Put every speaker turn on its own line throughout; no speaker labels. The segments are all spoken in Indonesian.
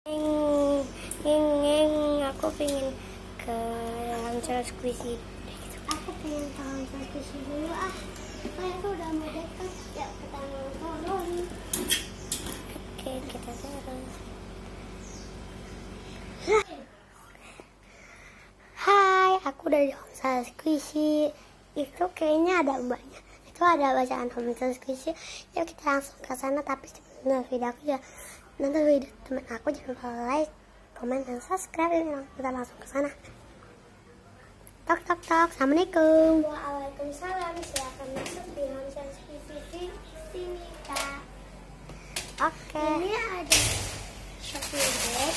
Aku pengen ke Ransel Squishy.
Aku pengen ke Ransel Squishy dulu Aku udah mau dekat. Ya kita nonton.
Oke, kita terus. Hai, aku udah di Ransel Squishy. Itu kayaknya ada mbaknya. Itu ada bacaan Ransel Squishy. Yuk kita langsung ke sana. Tapi sebelum video aku ya nonton video teman aku, jangan lupa like, komen, dan subscribe. Kita langsung ke sana. Tok tok tok. Assalamualaikum.
Waalaikumsalam. Silakan masuk di Ransel Squishy sini, Kak.
Oke.
Ini ada shopping bag.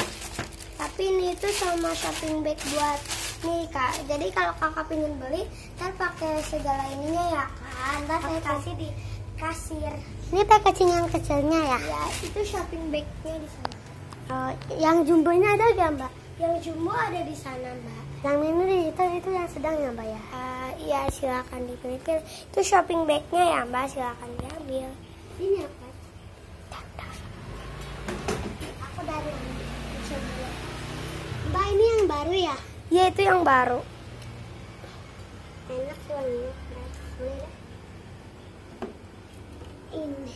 Tapi ini tuh sama shopping bag buat nih, Kak. Jadi kalau kakak pengen beli, ntar pakai segala ininya ya, Kak. Ntar saya kasih di kasir.
Ini packaging yang kecilnya ya?
Ya, itu shopping bag-nya di sana.
Oh, yang jumbonya ada gak, Mbak?
Yang jumbo ada di sana, Mbak.
Yang ini itu yang sedang ya, Mbak ya?
Iya, silakan dipilih. Itu shopping bag-nya ya, Mbak. Silakan diambil. Ini apa? Aku dari coba.
Mbak, ini yang baru ya?
Iya, itu yang baru.
Enak sih wanginya.
Ini.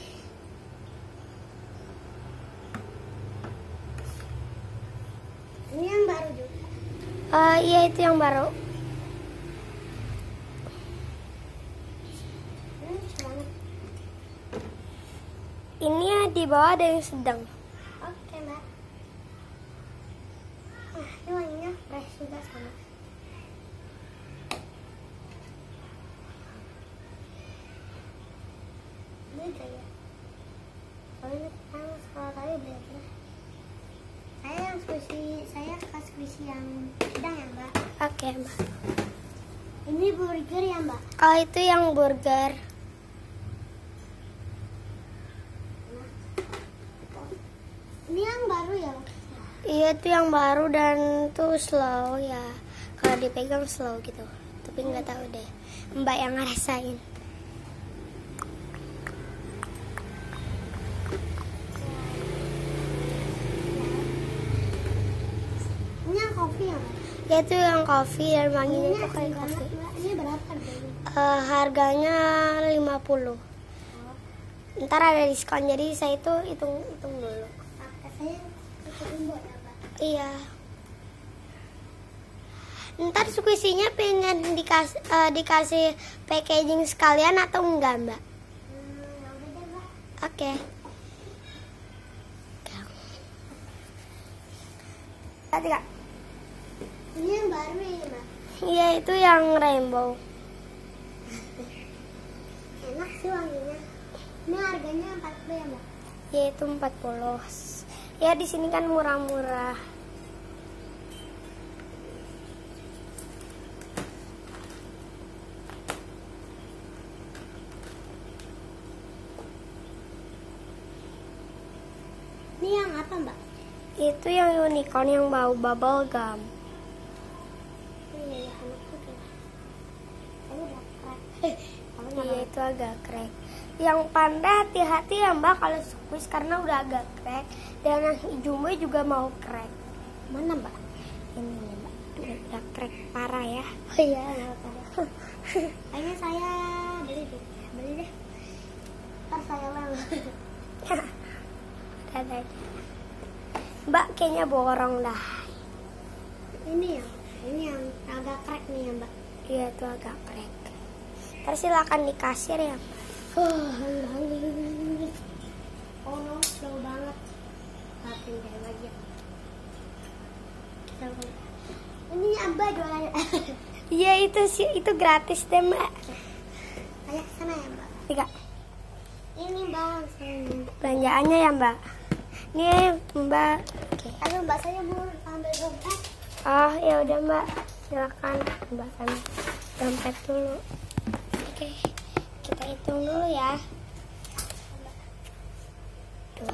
Ini yang baru juga.
Iya, itu yang baru. Ini ya di bawah ada yang sedang.
Oke, Mbak. Ini wanginya fresh juga sama. Ini ya. Oh, ini kalau tadi beda. Saya ke squishy yang sedang ya, Mbak.
Oke, Mbak.
Ini burger ya, Mbak.
Oh, itu yang burger.
Ini yang baru ya?
Iya, itu yang baru dan tuh slow ya. Kalau dipegang slow gitu. Tapi nggak tahu deh. Mbak yang ngerasain.
Ini yang kopi ya, Mbak?
Ya, itu yang coffee dan wanginya itu kayak kopi.
Ini berapa harganya?
Harganya 50. Ntar ada diskon, jadi saya itu hitung dulu.
Saya jumbo ya, Mbak?
Iya. Ntar squishy-nya pengen dikasih packaging sekalian atau enggak, Mbak?
Ya udah deh, Mbak.
Oke. Tadi Kak.
Ini yang baru ya, Mbak?
Iya, itu yang rainbow.
Enak sih wanginya. Ini harganya 40 ya, Mbak?
Ya, itu 40. Ya, di sini kan murah-murah.
Ini yang apa, Mbak?
Itu yang unicorn yang bau bubble gum.
Iya, anakku tuh. Saya udah crack.
Iya, itu agak crack. Yang panda hati-hati ya, Mbak, kalau squeeze karena udah agak crack. Dan yang jumbo juga mau crack.
Mana, Mbak?
Ini nih, Mbak. Udah crack parah ya.
Oh iya, nggak apa-apa. Kayaknya saya beli deh. Ntar saya banget.
Ada. Mbak kayaknya borong dah.
Ini yang agak crack nih ya, Mbak.
Iya, itu agak crack. Terus silakan di kasir ya, Mbak.
Oh no, slow banget. Maafin deh lagi. Ini Mbak jualannya.
Iya, itu gratis deh, Mbak.
Ayo sana ya, Mbak.
Tiga.
Ini Bang,
Belanjaannya ya, Mbak. Nih, Mbak. Oke.
Aduh, Mbak, saya mau ambil dompet.
Oh, ya udah, Mbak. Silakan Mbak ambil dompet dulu. Oke. Kita hitung dulu ya. 2,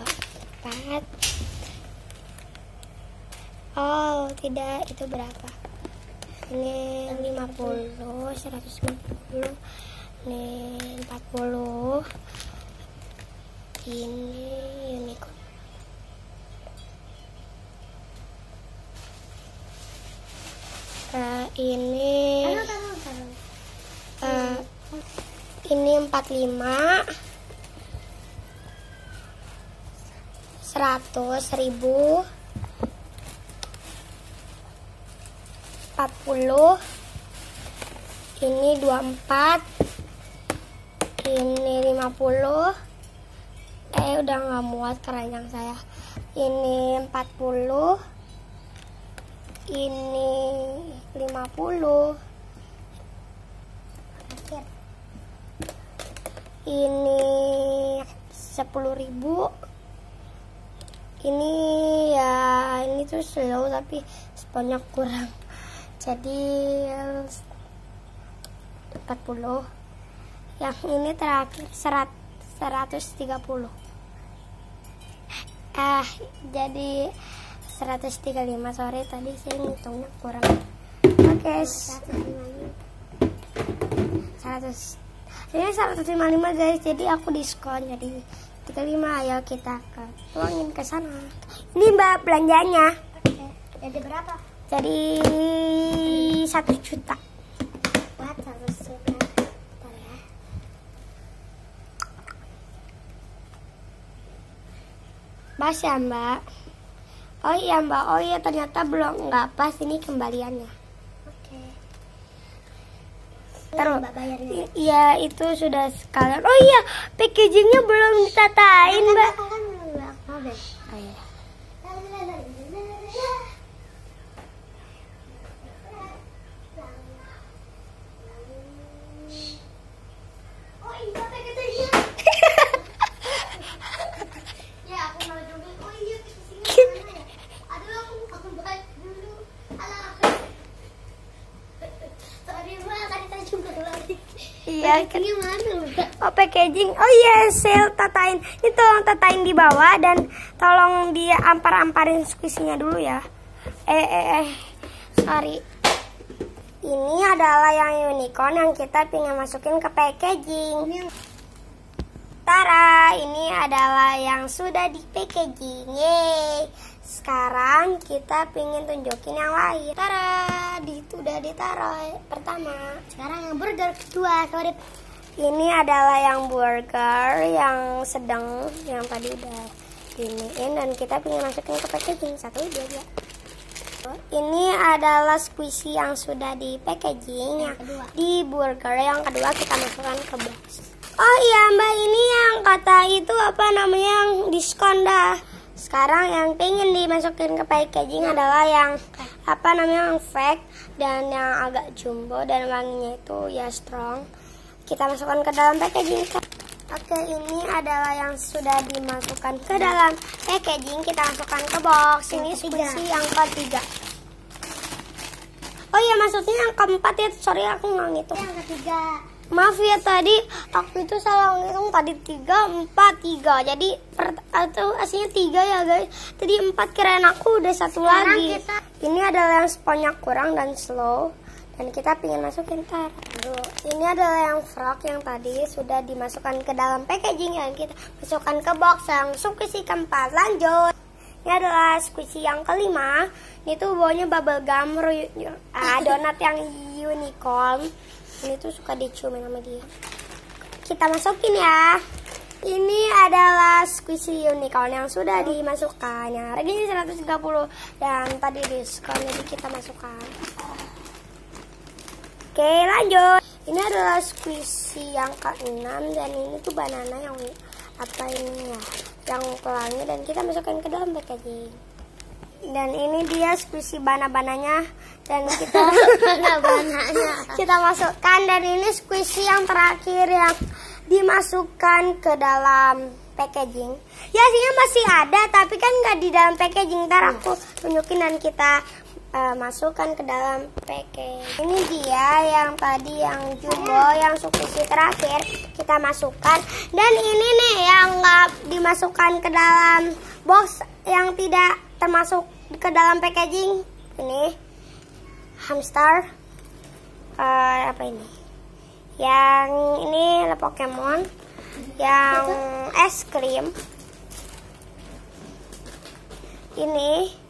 4. Oh, tidak, itu berapa? Ini 50, 150. Ini 40. Ini unicorn.
ini ini 45, 100, 1000, 40, ini 24, ini 50, udah nggak muat keranjang saya. Ini 40, ini 50, ini 10.000, ini ya ini tuh slow tapi sponnya kurang, jadi 40. Yang ini terakhir 130. Jadi 135, sorry tadi saya ngitungnya kurang. Oke, 100. Ini 155 guys, jadi aku diskon jadi 35. Ayo kita tuangin ke sana. Ini Mbak belanjanya.
Oke. Jadi berapa?
Jadi 1 juta.
Buat 1 juta. Bentar ya.
Pas ya Mbak. Oh iya Mbak, oh iya ternyata belum nggak pas ini kembaliannya.
Oke.
Terus
Mbak bayarnya.
iya itu sudah sekalian. Oh iya packagingnya belum ditatain Mbak.
Kan belum mobil.
Oh iya.
Oh iya packagingnya. Ya aku mau coba. Oh iya packagingnya mana ya? Aduh aku balik dulu. Alah. Sorry Mbak, tadi saya coba lagi.
Iya kan.
Ini mana Mbak?
Oh packaging, oh iya sale tatain. Ini tolong tatain di bawah dan tolong dia ampar-amparin squishy-nya dulu ya. Sorry. Ini adalah yang unicorn yang kita pengen masukin ke packaging. Tara, ini adalah yang sudah di packaging. Yeay. Sekarang kita pengen tunjukin yang lain. Tara, udah ditaruh pertama.
Sekarang yang burger kedua. Sorry.
Ini adalah yang burger yang sedang, yang tadi udah diniin dan kita pengen masukin ke packaging. 1, 2, 3. Ini adalah squishy yang sudah di packaging. Yang
kedua.
Di burger yang kedua kita masukkan ke box. Oh iya Mbak, ini yang kata itu apa namanya yang diskon dah. Sekarang yang pengen dimasukin ke packaging adalah yang apa namanya yang fake dan yang agak jumbo dan wanginya itu ya strong. Kita masukkan ke dalam packaging. Oke, ini adalah yang sudah dimasukkan ke dalam packaging. Kita masukkan ke box. Ini squishy yang ketiga. Oh iya, maksudnya yang keempat ya. Sorry aku nggak ngitung.
Yang ketiga.
Maaf ya tadi aku itu salah ngitung. Tadi 3, 4, 3. Jadi atau aslinya 3 ya guys. Tadi 4 kirain aku udah satu
Sekarang
lagi. Ini adalah yang sponnya kurang dan slow. Dan kita pengen masukin ini adalah yang frog yang tadi sudah dimasukkan ke dalam packaging yang kita masukkan ke box yang squishy keempat. Lanjut. Ini adalah squishy yang kelima. Ini tuh bawahnya bubble gum donat yang unicorn. Ini tuh suka diciumin sama dia. Kita masukin ya. Ini adalah squishy unicorn yang sudah dimasukkan. Yang harganya 130 dan tadi diskon jadi kita masukkan. Oke lanjut. Ini adalah squishy yang ke-6 dan ini tuh banana yang apa ini ya, yang pelangi dan kita masukkan ke dalam packaging. Dan ini dia squishy banana-bananya dan kita kita masukkan. Dan ini squishy yang terakhir yang dimasukkan ke dalam packaging. Ya aslinya masih ada tapi kan nggak di dalam packaging. Ntar aku tunjukin dan kita masukkan ke dalam packaging. Ini dia yang tadi yang jumbo yang squishy terakhir kita masukkan. Dan ini nih yang nggak dimasukkan ke dalam box yang tidak termasuk ke dalam packaging. Ini hamster apa ini? Yang ini Pokemon, yang es krim. Ini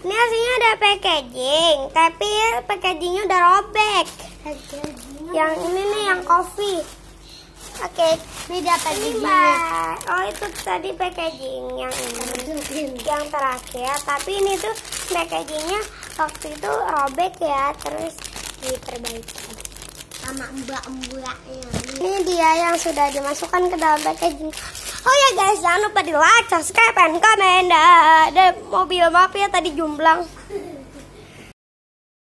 Ini aslinya ada packaging, tapi packagingnya udah robek. Yang ini nih yang coffee. Oke,
beda packagingnya.
Oh itu tadi packaging yang ini, yang terakhir. Tapi ini tuh packagingnya waktu itu robek ya, terus diperbaiki
Sama mbak-mbaknya.
Ini dia yang sudah dimasukkan ke dalam packaging. Oh ya guys, jangan lupa di like, subscribe, and comment. Dan mobil maaf ya tadi jumblang.